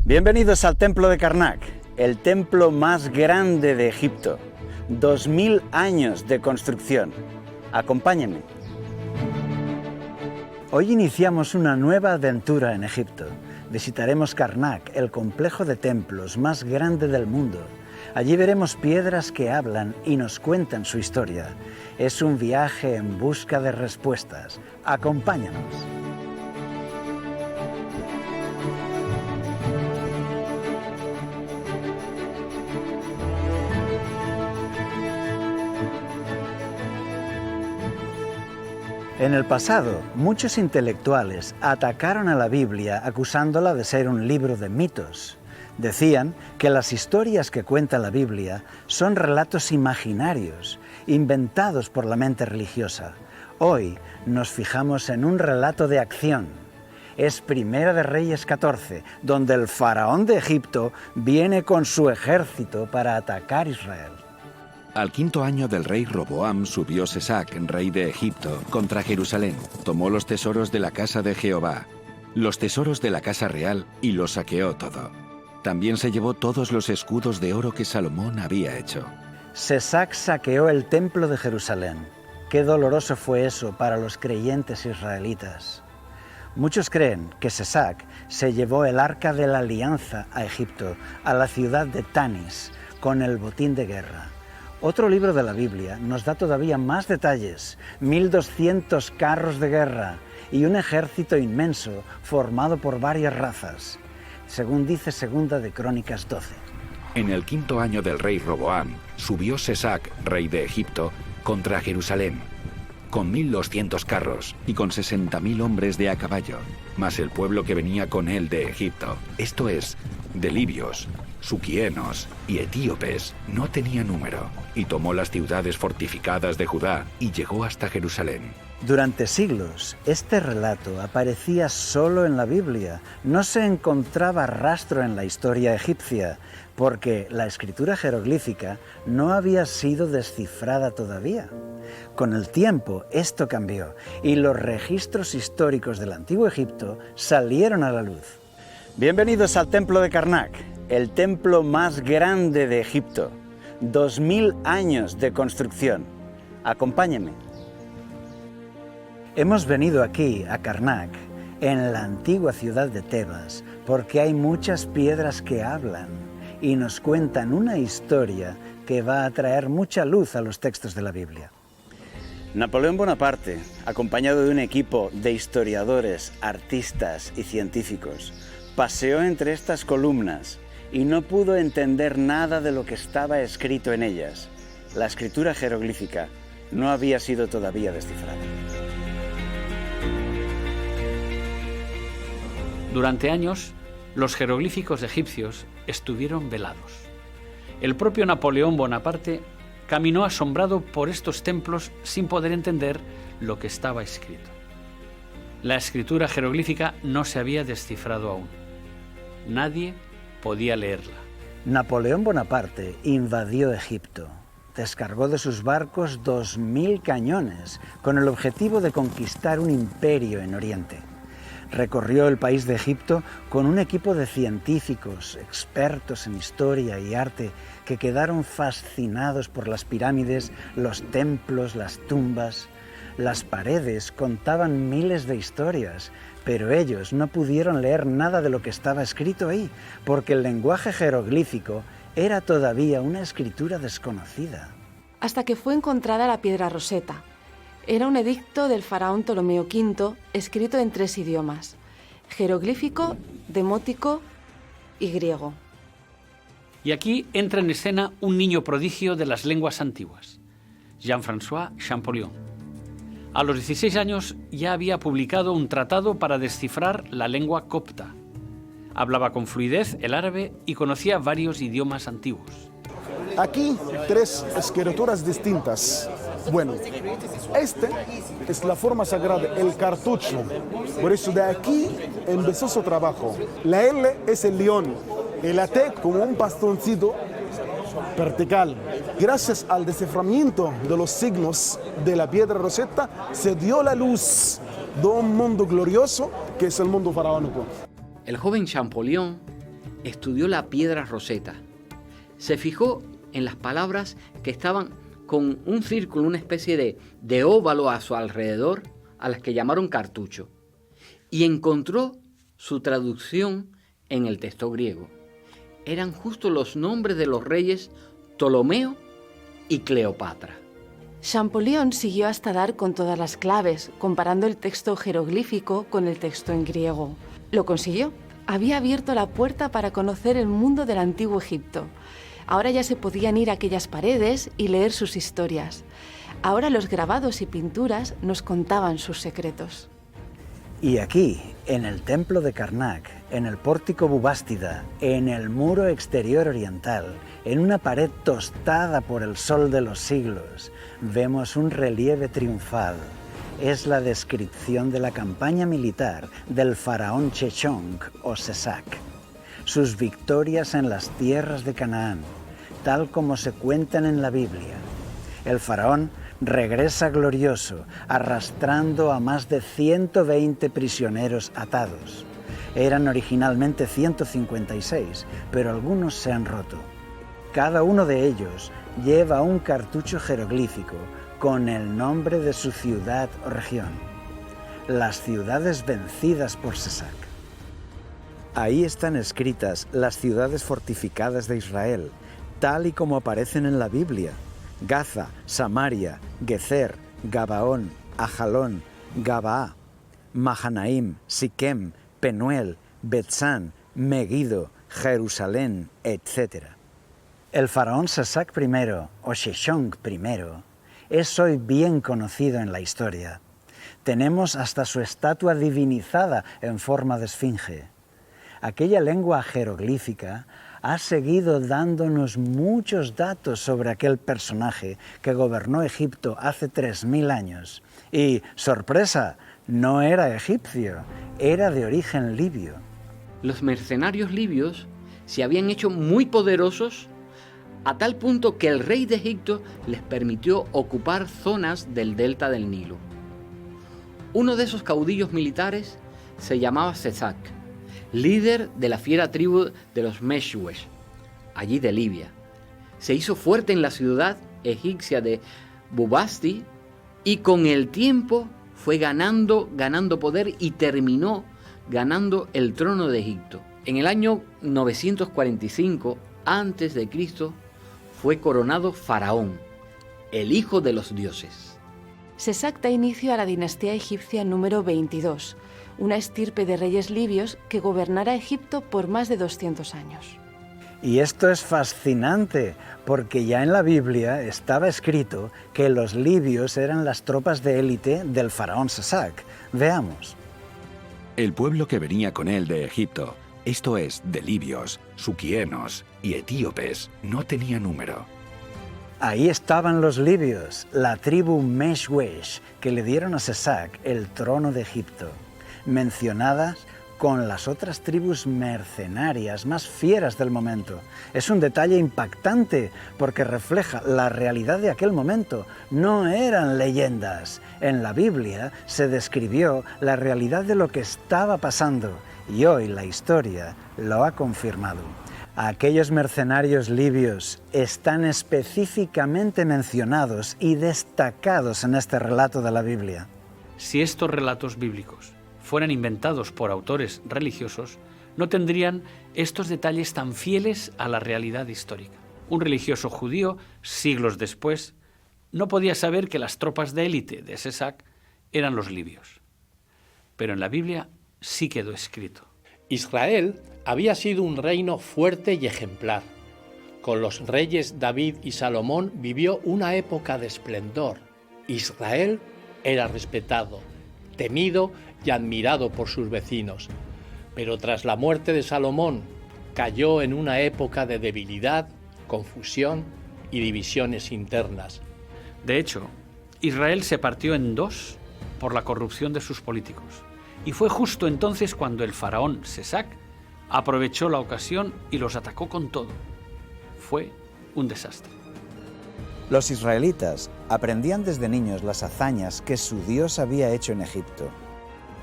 Bienvenidos al Templo de Karnak, el templo más grande de Egipto. 2000 años de construcción. Acompáñenme. Hoy iniciamos una nueva aventura en Egipto. Visitaremos Karnak, el complejo de templos más grande del mundo. Allí veremos piedras que hablan y nos cuentan su historia. Es un viaje en busca de respuestas. Acompáñanos. En el pasado, muchos intelectuales atacaron a la Biblia acusándola de ser un libro de mitos. Decían que las historias que cuenta la Biblia son relatos imaginarios, inventados por la mente religiosa. Hoy nos fijamos en un relato de acción. Es Primera de Reyes 14, donde el faraón de Egipto viene con su ejército para atacar Israel. Al quinto año del rey Roboam subió Sesac, rey de Egipto, contra Jerusalén. Tomó los tesoros de la casa de Jehová, los tesoros de la casa real, y lo saqueó todo. También se llevó todos los escudos de oro que Salomón había hecho. Sesac saqueó el templo de Jerusalén. Qué doloroso fue eso para los creyentes israelitas. Muchos creen que Sesac se llevó el arca de la alianza a Egipto, a la ciudad de Tanis, con el botín de guerra. Otro libro de la Biblia nos da todavía más detalles, 1200 carros de guerra y un ejército inmenso formado por varias razas, según dice Segunda de Crónicas 12. En el quinto año del rey Roboam, subió Sesac, rey de Egipto, contra Jerusalén, con 1200 carros y con 60.000 hombres de a caballo, más el pueblo que venía con él de Egipto, esto es, de libios, suquienos y etíopes, no tenía número, y tomó las ciudades fortificadas de Judá y llegó hasta Jerusalén. Durante siglos, este relato aparecía solo en la Biblia, no se encontraba rastro en la historia egipcia, porque la escritura jeroglífica no había sido descifrada todavía. Con el tiempo esto cambió y los registros históricos del Antiguo Egipto salieron a la luz. Bienvenidos al Templo de Karnak, el templo más grande de Egipto. 2000 años de construcción. Acompáñenme. Hemos venido aquí, a Karnak, en la antigua ciudad de Tebas, porque hay muchas piedras que hablan y nos cuentan una historia que va a traer mucha luz a los textos de la Biblia. Napoleón Bonaparte, acompañado de un equipo de historiadores, artistas y científicos, paseó entre estas columnas y no pudo entender nada de lo que estaba escrito en ellas. La escritura jeroglífica no había sido todavía descifrada. Durante años, los jeroglíficos egipcios estuvieron velados. El propio Napoleón Bonaparte caminó asombrado por estos templos sin poder entender lo que estaba escrito. La escritura jeroglífica no se había descifrado aún. Nadie podía leerla. Napoleón Bonaparte invadió Egipto. Descargó de sus barcos 2000 cañones con el objetivo de conquistar un imperio en Oriente. Recorrió el país de Egipto con un equipo de científicos, expertos en historia y arte, que quedaron fascinados por las pirámides, los templos, las tumbas. Las paredes contaban miles de historias, pero ellos no pudieron leer nada de lo que estaba escrito ahí, porque el lenguaje jeroglífico era todavía una escritura desconocida. Hasta que fue encontrada la piedra Rosetta. Era un edicto del faraón Ptolomeo V, escrito en 3 idiomas: jeroglífico, demótico y griego. Y aquí entra en escena un niño prodigio de las lenguas antiguas, Jean-François Champollion. A los 16 años ya había publicado un tratado para descifrar la lengua copta. Hablaba con fluidez el árabe y conocía varios idiomas antiguos. Aquí 3 escrituras distintas. Bueno, esta es la forma sagrada, el cartucho. Por eso de aquí empezó su trabajo. La L es el león, la T como un bastoncito vertical. Gracias al desciframiento de los signos de la piedra Rosetta, se dio la luz de un mundo glorioso que es el mundo faraónico. El joven Champollion estudió la piedra Roseta. Se fijó en las palabras que estaban con un círculo, una especie de óvalo a su alrededor, a las que llamaron cartucho, y encontró su traducción en el texto griego. Eran justo los nombres de los reyes Ptolomeo y Cleopatra. Champollion siguió hasta dar con todas las claves, comparando el texto jeroglífico con el texto en griego. Lo consiguió. Había abierto la puerta para conocer el mundo del antiguo Egipto. Ahora ya se podían ir a aquellas paredes y leer sus historias. Ahora los grabados y pinturas nos contaban sus secretos. Y aquí, en el templo de Karnak, en el pórtico Bubástida, en el muro exterior oriental, en una pared tostada por el sol de los siglos, vemos un relieve triunfal. Es la descripción de la campaña militar del faraón Sheshonq o Sesac. Sus victorias en las tierras de Canaán, tal como se cuentan en la Biblia. El faraón regresa glorioso, arrastrando a más de 120 prisioneros atados. Eran originalmente 156, pero algunos se han roto. Cada uno de ellos lleva un cartucho jeroglífico con el nombre de su ciudad o región. Las ciudades vencidas por Sesac. Ahí están escritas las ciudades fortificadas de Israel, tal y como aparecen en la Biblia: Gaza, Samaria, Gezer, Gabaón, Ajalón, Gabaa, Mahanaim, Siquem, Penuel, Betzán, Megiddo, Jerusalén, etc. El faraón Sesac I, o Sheshonq I, es hoy bien conocido en la historia. Tenemos hasta su estatua divinizada en forma de esfinge. Aquella lengua jeroglífica ha seguido dándonos muchos datos sobre aquel personaje que gobernó Egipto hace 3000 años. Y, sorpresa, no era egipcio, era de origen libio. Los mercenarios libios se habían hecho muy poderosos a tal punto que el rey de Egipto les permitió ocupar zonas del delta del Nilo. Uno de esos caudillos militares se llamaba Sesac, líder de la fiera tribu de los Meshwesh, allí de Libia. Se hizo fuerte en la ciudad egipcia de Bubasti y con el tiempo fue ganando poder y terminó ganando el trono de Egipto. En el año 945 a.C. fue coronado faraón, el hijo de los dioses. Sesac da inicio a la dinastía egipcia número 22, una estirpe de reyes libios que gobernará Egipto por más de 200 años. Y esto es fascinante, porque ya en la Biblia estaba escrito que los libios eran las tropas de élite del faraón Sesac. Veamos. El pueblo que venía con él de Egipto, esto es, de libios, suquienos y etíopes, no tenía número. Ahí estaban los libios, la tribu Meshwesh, que le dieron a Sesac el trono de Egipto, mencionadas con las otras tribus mercenarias más fieras del momento. Es un detalle impactante porque refleja la realidad de aquel momento. No eran leyendas. En la Biblia se describió la realidad de lo que estaba pasando y hoy la historia lo ha confirmado. Aquellos mercenarios libios están específicamente mencionados y destacados en este relato de la Biblia. Si estos relatos bíblicos fueran inventados por autores religiosos, no tendrían estos detalles tan fieles a la realidad histórica. Un religioso judío, siglos después, no podía saber que las tropas de élite de Sesac eran los libios. Pero en la Biblia sí quedó escrito. Israel había sido un reino fuerte y ejemplar. Con los reyes David y Salomón vivió una época de esplendor. Israel era respetado, temido y admirado por sus vecinos. Pero tras la muerte de Salomón, cayó en una época de debilidad, confusión y divisiones internas. De hecho, Israel se partió en dos por la corrupción de sus políticos. Y fue justo entonces cuando el faraón Sesac aprovechó la ocasión y los atacó con todo. Fue un desastre. Los israelitas aprendían desde niños las hazañas que su Dios había hecho en Egipto,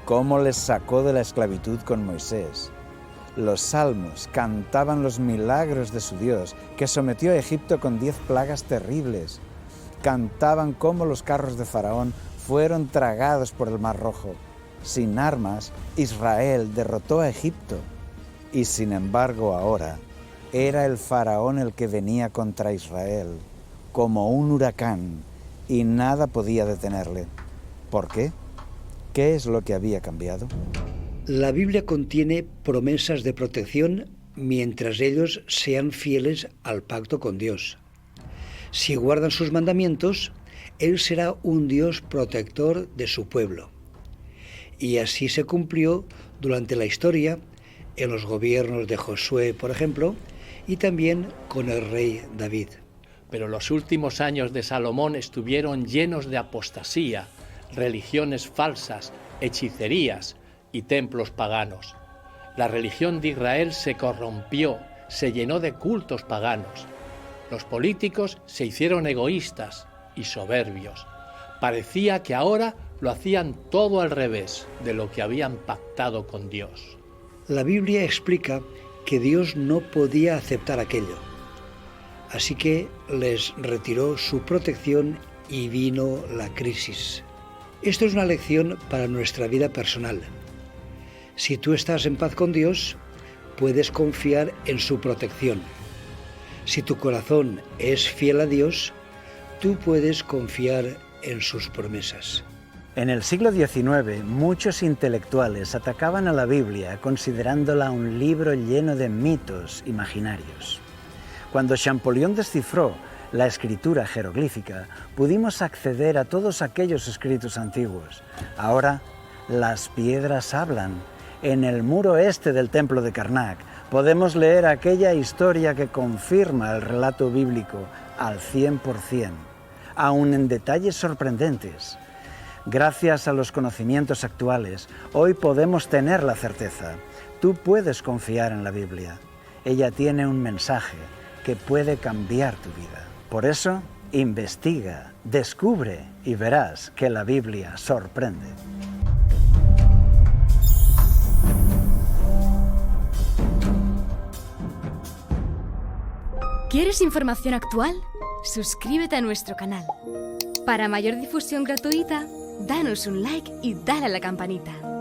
cómo les sacó de la esclavitud con Moisés, Los salmos cantaban los milagros de su Dios, que sometió a Egipto con 10 plagas terribles. Cantaban cómo los carros de Faraón fueron tragados por el Mar Rojo. Sin armas, Israel derrotó a Egipto. Y sin embargo ahora, era el Faraón el que venía contra Israel, como un huracán, y nada podía detenerle. ¿Por qué? ¿Qué es lo que había cambiado? La Biblia contiene promesas de protección mientras ellos sean fieles al pacto con Dios. Si guardan sus mandamientos, Él será un Dios protector de su pueblo. Y así se cumplió durante la historia, en los gobiernos de Josué, por ejemplo, y también con el rey David. Pero los últimos años de Salomón estuvieron llenos de apostasía, religiones falsas, hechicerías y templos paganos. La religión de Israel se corrompió, se llenó de cultos paganos. Los políticos se hicieron egoístas y soberbios. Parecía que ahora lo hacían todo al revés de lo que habían pactado con Dios. La Biblia explica que Dios no podía aceptar aquello. Así que les retiró su protección y vino la crisis. Esto es una lección para nuestra vida personal. Si tú estás en paz con Dios, puedes confiar en su protección. Si tu corazón es fiel a Dios, tú puedes confiar en sus promesas. En el siglo XIX, muchos intelectuales atacaban a la Biblia considerándola un libro lleno de mitos imaginarios. Cuando Champollion descifró la escritura jeroglífica, pudimos acceder a todos aquellos escritos antiguos. Ahora, las piedras hablan. En el muro este del templo de Karnak podemos leer aquella historia que confirma el relato bíblico al 100%, aun en detalles sorprendentes. Gracias a los conocimientos actuales, hoy podemos tener la certeza. Tú puedes confiar en la Biblia. Ella tiene un mensaje que puede cambiar tu vida. Por eso, investiga, descubre y verás que la Biblia sorprende. ¿Quieres información actual? Suscríbete a nuestro canal. Para mayor difusión gratuita, danos un like y dale a la campanita.